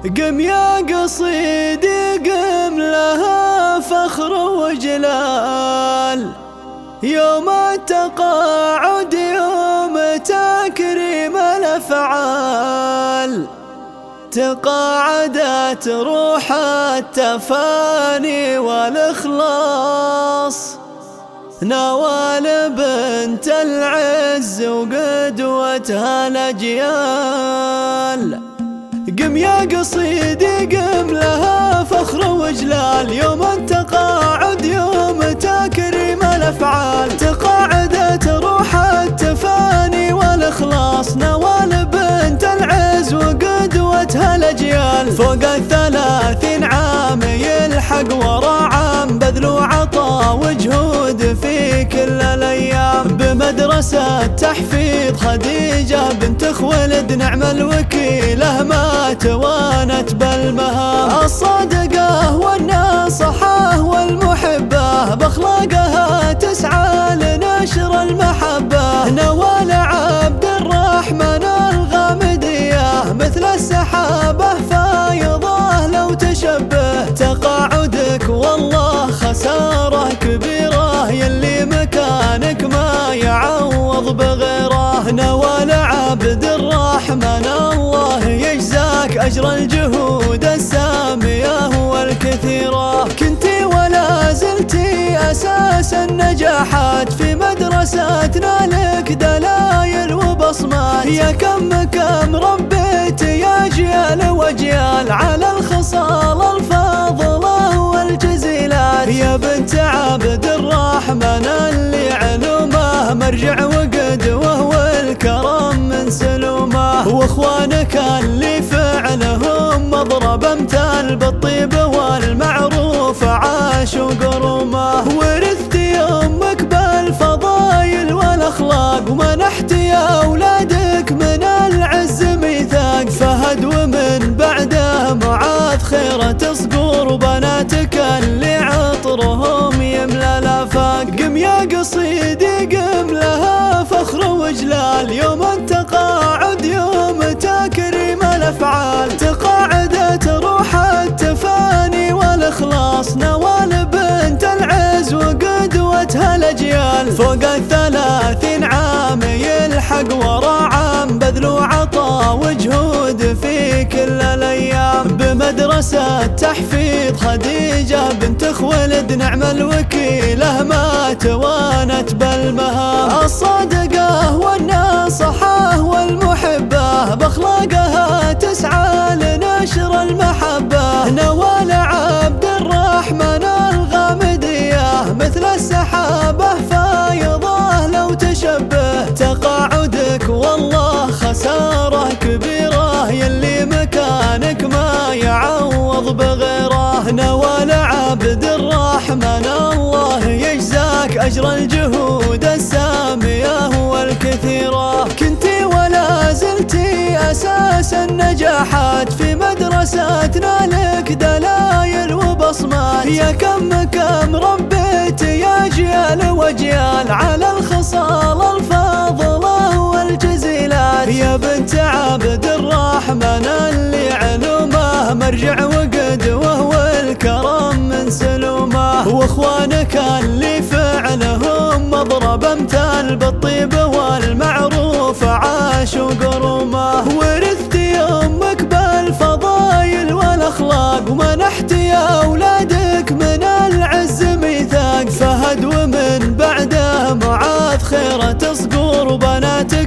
قم يا قصيدي قم لها فخر وجلال، يوم التقاعد يوم تكريم الأفعال. تقاعدت روح التفاني والإخلاص، نوال بنت العز وقدوتها الأجيال. قم يا قصيدي قم لها فخر وجلال، يوم التقاعد يوم تكريم الأفعال. تقاعدت روح التفاني والإخلاص، نوال بنت العز وقدوتها الأجيال. فوق 30 عام يلحق ورا عام، بذل وعطا وجهود في كل الأيام. بمدرسة تحفيظ خديجة بنت خويلد، نعم الوكيلة ما توانت بالمهام. الصادقة والناصحة والمحبة، بأخلاقها تسعى لنشر المحبة. نوال عبد الرحمن الغامدية، مثل السحابة فايضة لو تشبه. تقاعدك والله خسارة كبيرة، يلي مكانك ما يعوض بغيره. نوال عبد الرحمن الله يجزاك أجر الجهود السامية والكثيرة. كنتي ولا زلتي أساس النجاحات في مدرستنا، لك دلايل وبصمات. يا كم ربيت يا جيال وجيال على الخصال الفاضلة والجزيلات. يا بنت عبد الرحمن اللي علومه مرجع وقدوه والكرم من سلومه. واخوانك اللي فعلهم مضرب امثال، بالطيب والمعروف عاشوا قرومه. ورثتي امك بالفضايل والاخلاق، ومنحتي اولادك من العز ميثاق. فهد ومن بعده معاذ خيرة صقور، وبناتك اللي عطرهم يملى الافاق. قم يا قصيدي قم لها فخر وجلال، يوم التقاعد يوم تكريم الافعال. تقاعدت روح التفاني والاخلاص، نوال بنت العز وقدوتها الاجيال. فوق 30 عام يلحق ورا عام، بذل وعطا وجهود في كل الايام. بمدرسة تحفيظ خديجة بنت خويلد، نعم الوكيلة ما توانت بالمهام. الصادقة والناصحة والمحبة، بأخلاقها تسعى لنشر المحبة. نوال عبد الرحمن الغامدية، مثل السحابة فايضة لو تشبه. تقاعدك والله خسارة كبيرة، يلي مكانك ما يعوض بغيره. نوال عبد الرحمن الله يجزاك أجر الجهود السامية والكثيرة. كنتي ولا زلتي أساس النجاحات في مدرستنا، لك دلايل وبصمات. يا كم ربيت يا جيال وجيال على الخصال الفاضلة والجزيلات. يا بنت عبد الرحمن اللي علومه مرجع وقدوه والكرم من سلومه. واخوانك اللي فعلهم مضرب امثال، بالطيب والمعروف عاشوا قرومه. ورثتي امك بالفضايل والاخلاق، ومنحتي اولادك من العز ميثاق. فهد ومن بعده معاذ خيرة صقور، وبناتك